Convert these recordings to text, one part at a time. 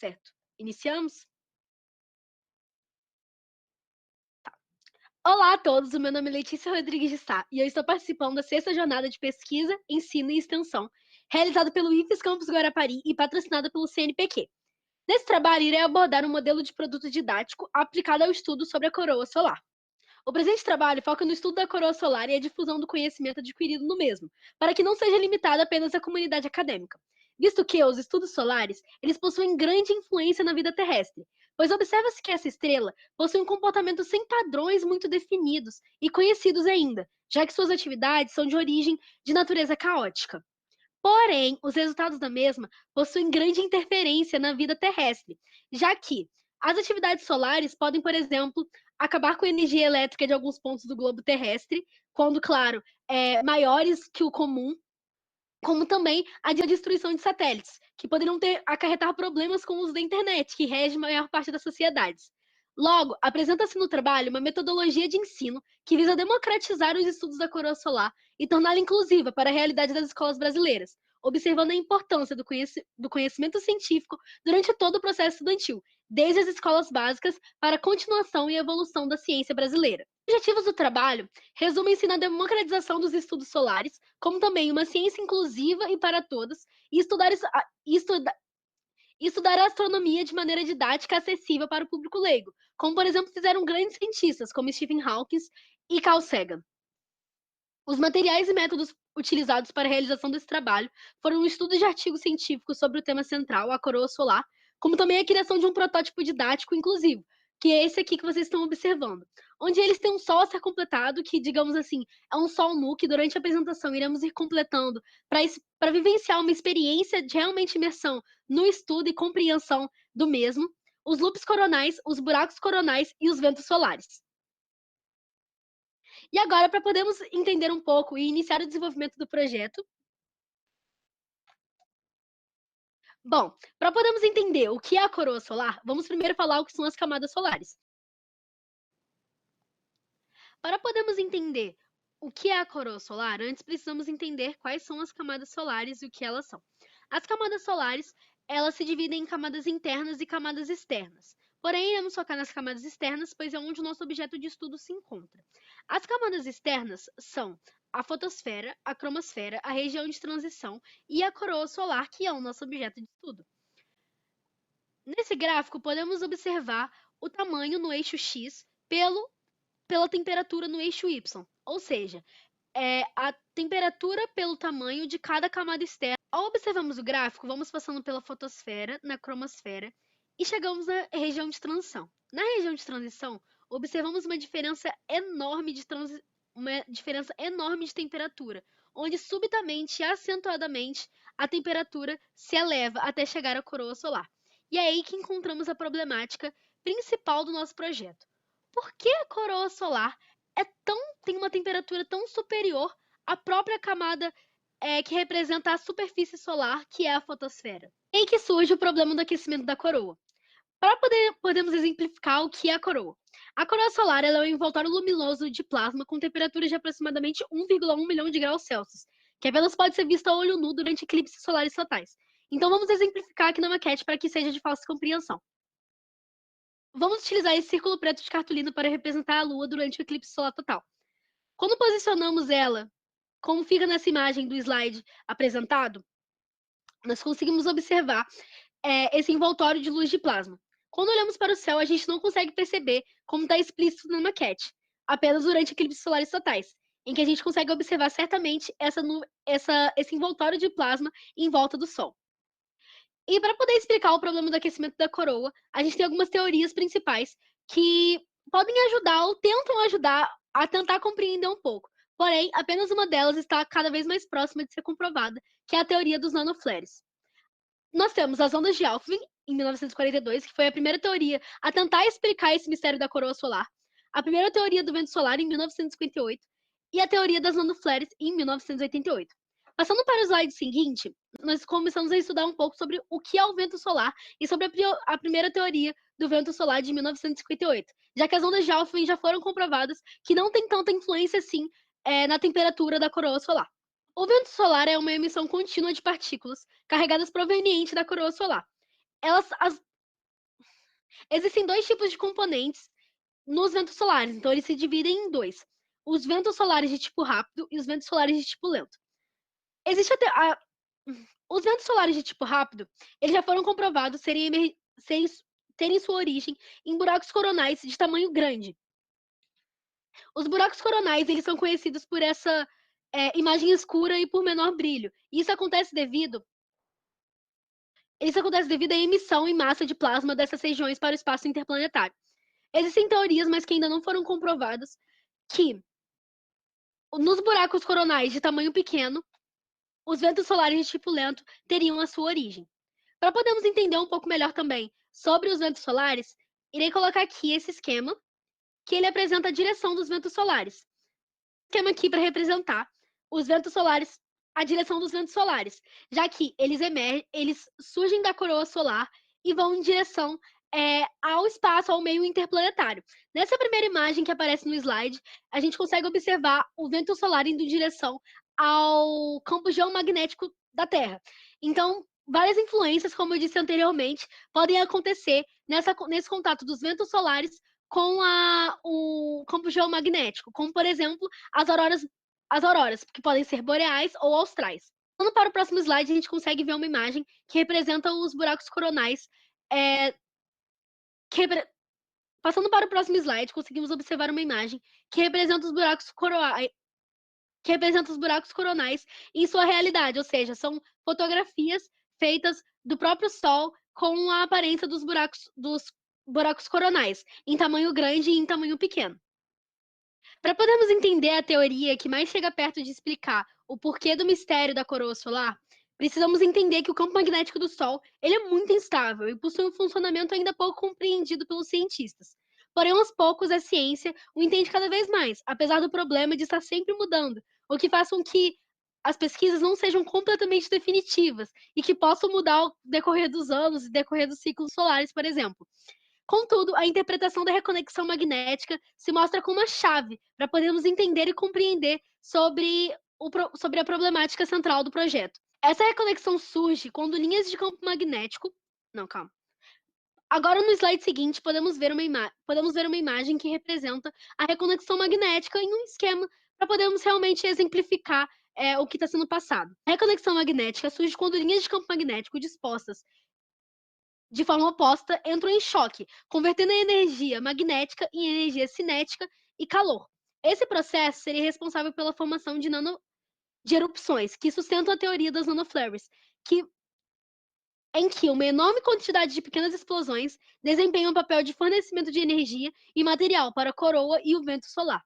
certo. Iniciamos? Olá a todos, o meu nome é Letícia Rodrigues de Sá e eu estou participando da sexta jornada de pesquisa, ensino e extensão, realizada pelo IFES Campus Guarapari e patrocinada pelo CNPq. Nesse trabalho, irei abordar um modelo de produto didático aplicado ao estudo sobre a coroa solar. O presente trabalho foca no estudo da coroa solar e a difusão do conhecimento adquirido no mesmo, para que não seja limitado apenas à comunidade acadêmica, visto que os estudos solares, eles possuem grande influência na vida terrestre, pois observa-se que essa estrela possui um comportamento sem padrões muito definidos e conhecidos ainda, já que suas atividades são de origem de natureza caótica. Porém, os resultados da mesma possuem grande interferência na vida terrestre, já que as atividades solares podem, por exemplo, acabar com a energia elétrica de alguns pontos do globo terrestre, quando, claro, maiores que o comum, como também a destruição de satélites, que poderiam acarretar problemas com o uso da internet, que rege a maior parte das sociedades. Logo, apresenta-se no trabalho uma metodologia de ensino que visa democratizar os estudos da coroa solar e torná-la inclusiva para a realidade das escolas brasileiras, observando a importância do conhecimento científico durante todo o processo estudantil, desde as escolas básicas para a continuação e evolução da ciência brasileira. Os objetivos do trabalho resumem-se na democratização dos estudos solares, como também uma ciência inclusiva e para todos, e estudar a astronomia de maneira didática acessível para o público leigo, como, por exemplo, fizeram grandes cientistas como Stephen Hawking e Carl Sagan. Os materiais e métodos utilizados para a realização desse trabalho foram um estudo de artigos científicos sobre o tema central, a coroa solar, como também a criação de um protótipo didático inclusivo, que é esse aqui que vocês estão observando, onde eles têm um sol a ser completado, que, digamos assim, é um sol nu, que durante a apresentação iremos ir completando para vivenciar uma experiência de realmente imersão no estudo e compreensão do mesmo, os loops coronais, os buracos coronais e os ventos solares. E agora, para podermos entender um pouco e iniciar o desenvolvimento do projeto, bom, para podermos entender o que é a coroa solar, vamos primeiro falar o que são as camadas solares. Para podermos entender o que é a coroa solar, antes precisamos entender quais são as camadas solares e o que elas são. As camadas solares, elas se dividem em camadas internas e camadas externas. Porém, iremos focar nas camadas externas, pois é onde o nosso objeto de estudo se encontra. As camadas externas são a fotosfera, a cromosfera, a região de transição e a coroa solar, que é o nosso objeto de estudo. Nesse gráfico, podemos observar o tamanho no eixo X pela temperatura no eixo Y, ou seja, a temperatura pelo tamanho de cada camada externa. Ao observarmos o gráfico, vamos passando pela fotosfera, na cromosfera e chegamos na região de transição. Na região de transição, observamos uma diferença enorme de temperatura, onde subitamente e acentuadamente a temperatura se eleva até chegar à coroa solar. E é aí que encontramos a problemática principal do nosso projeto. Por que a coroa solar tem uma temperatura tão superior à própria camada que representa a superfície solar, que é a fotosfera? E aí que surge o problema do aquecimento da coroa. Para podermos exemplificar o que é a coroa. A coroa solar é um envoltório luminoso de plasma com temperatura de aproximadamente 1,1 milhão de graus Celsius, que apenas pode ser vista a olho nu durante eclipses solares totais. Então vamos exemplificar aqui na maquete para que seja de fácil compreensão. Vamos utilizar esse círculo preto de cartolina para representar a Lua durante o eclipse solar total. Quando posicionamos ela, como fica nessa imagem do slide apresentado, nós conseguimos observar esse envoltório de luz de plasma. Quando olhamos para o céu, a gente não consegue perceber como está explícito na maquete, apenas durante eclipses solares totais, em que a gente consegue observar certamente esse envoltório de plasma em volta do Sol. E para poder explicar o problema do aquecimento da coroa, a gente tem algumas teorias principais que podem ajudar ou tentam ajudar a tentar compreender um pouco. Porém, apenas uma delas está cada vez mais próxima de ser comprovada, que é a teoria dos nanoflares. Nós temos as ondas de Alfvén, em 1942, que foi a primeira teoria a tentar explicar esse mistério da coroa solar, a primeira teoria do vento solar, em 1958, e a teoria das nanoflares, em 1988. Passando para o slide seguinte, nós começamos a estudar um pouco sobre o que é o vento solar e sobre a primeira teoria do vento solar de 1958, já que as ondas de Alfvén já foram comprovadas que não tem tanta influência assim na temperatura da coroa solar. O vento solar é uma emissão contínua de partículas carregadas provenientes da coroa solar. Existem dois tipos de componentes nos ventos solares, então eles se dividem em dois: os ventos solares de tipo rápido e os ventos solares de tipo lento. Existe até os ventos solares de tipo rápido, eles já foram comprovados terem sua origem em buracos coronais de tamanho grande. Os buracos coronais, eles são conhecidos por essa imagem escura e por menor brilho. E isso acontece devido à emissão em massa de plasma dessas regiões para o espaço interplanetário. Existem teorias, mas que ainda não foram comprovadas, que nos buracos coronais de tamanho pequeno, os ventos solares de tipo lento teriam a sua origem. Para podermos entender um pouco melhor também sobre os ventos solares, irei colocar aqui esse esquema, que ele apresenta a direção dos ventos solares. Esquema aqui para representar os ventos solares, a direção dos ventos solares, já que eles surgem da coroa solar e vão em direção ao espaço, ao meio interplanetário. Nessa primeira imagem que aparece no slide, a gente consegue observar o vento solar indo em direção ao campo geomagnético da Terra. Então, várias influências, como eu disse anteriormente, podem acontecer nesse contato dos ventos solares com o campo geomagnético, como, por exemplo, as auroras, que podem ser boreais ou austrais. Passando para o próximo slide, a gente consegue ver uma imagem que representa os buracos coronais. É, Passando para o próximo slide, conseguimos observar uma imagem que representa os buracos coronais em sua realidade, ou seja, são fotografias feitas do próprio Sol com a aparência dos buracos coronais, em tamanho grande e em tamanho pequeno. Para podermos entender a teoria que mais chega perto de explicar o porquê do mistério da coroa solar, precisamos entender que o campo magnético do Sol ele é muito instável e possui um funcionamento ainda pouco compreendido pelos cientistas. Porém, aos poucos, a ciência o entende cada vez mais, apesar do problema de estar sempre mudando, o que faz com que as pesquisas não sejam completamente definitivas e que possam mudar ao decorrer dos anos e decorrer dos ciclos solares, por exemplo. Contudo, a interpretação da reconexão magnética se mostra como uma chave para podermos entender e compreender sobre a problemática central do projeto. Essa reconexão surge quando linhas de campo magnético. Não, calma. Agora, no slide seguinte, podemos ver uma imagem que representa a reconexão magnética em um esquema para podermos realmente exemplificar o que está sendo passado. A reconexão magnética surge quando linhas de campo magnético dispostas de forma oposta entram em choque, convertendo a energia magnética em energia cinética e calor. Esse processo seria responsável pela formação de erupções, que sustentam a teoria das nanoflares, que, em que uma enorme quantidade de pequenas explosões desempenham um papel de fornecimento de energia e material para a coroa e o vento solar.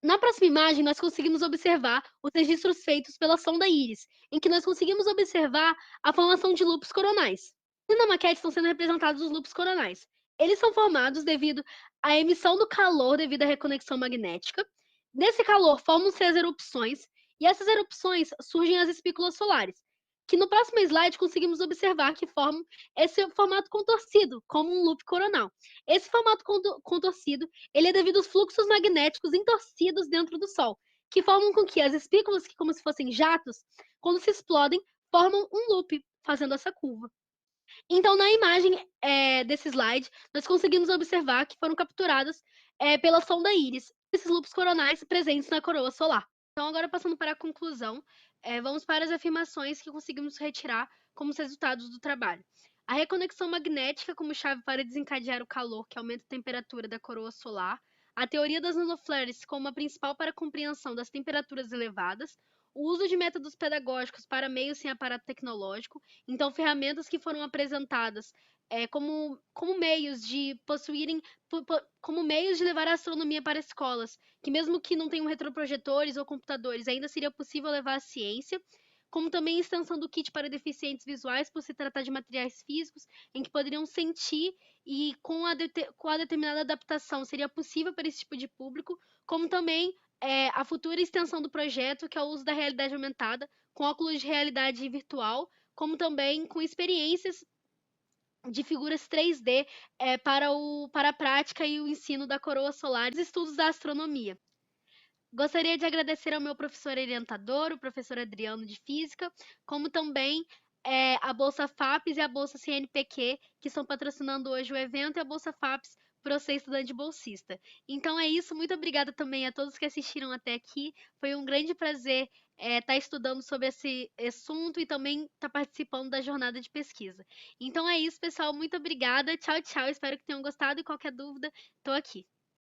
Na próxima imagem, nós conseguimos observar os registros feitos pela sonda Iris, em que nós conseguimos observar a formação de loops coronais. E na maquete estão sendo representados os loops coronais. Eles são formados devido à emissão do calor devido à reconexão magnética. Nesse calor formam-se as erupções, e essas erupções surgem as espículas solares, que no próximo slide conseguimos observar que formam esse formato contorcido, como um loop coronal. Esse formato contorcido ele é devido aos fluxos magnéticos entorcidos dentro do Sol, que formam com que as espículas, que como se fossem jatos, quando se explodem, formam um loop, fazendo essa curva. Então, na imagem desse slide, nós conseguimos observar que foram capturadas pela sonda Iris esses loops coronais presentes na coroa solar. Então, agora passando para a conclusão, vamos para as afirmações que conseguimos retirar como os resultados do trabalho. A reconexão magnética como chave para desencadear o calor que aumenta a temperatura da coroa solar, a teoria das nanoflares como a principal para a compreensão das temperaturas elevadas, o uso de métodos pedagógicos para meios sem aparato tecnológico, então ferramentas que foram apresentadas como meios de possuírem, como meios de levar a astronomia para escolas, que mesmo que não tenham retroprojetores ou computadores, ainda seria possível levar a ciência, como também a extensão do kit para deficientes visuais, por se tratar de materiais físicos em que poderiam sentir e com a determinada adaptação seria possível para esse tipo de público, como também a futura extensão do projeto, que é o uso da realidade aumentada, com óculos de realidade virtual, como também com experiências de figuras 3D para a prática e o ensino da coroa solar e estudos da astronomia. Gostaria de agradecer ao meu professor orientador, o professor Adriano de Física, como também a Bolsa FAPES e a Bolsa CNPq, que estão patrocinando hoje o evento, e a Bolsa FAPES para você, estudante bolsista. Então é isso, muito obrigada também a todos que assistiram até aqui. Foi um grande prazer estar estudando sobre esse assunto e também estar participando da jornada de pesquisa. Então é isso, pessoal. Muito obrigada. Tchau, tchau. Espero que tenham gostado e qualquer dúvida, estou aqui.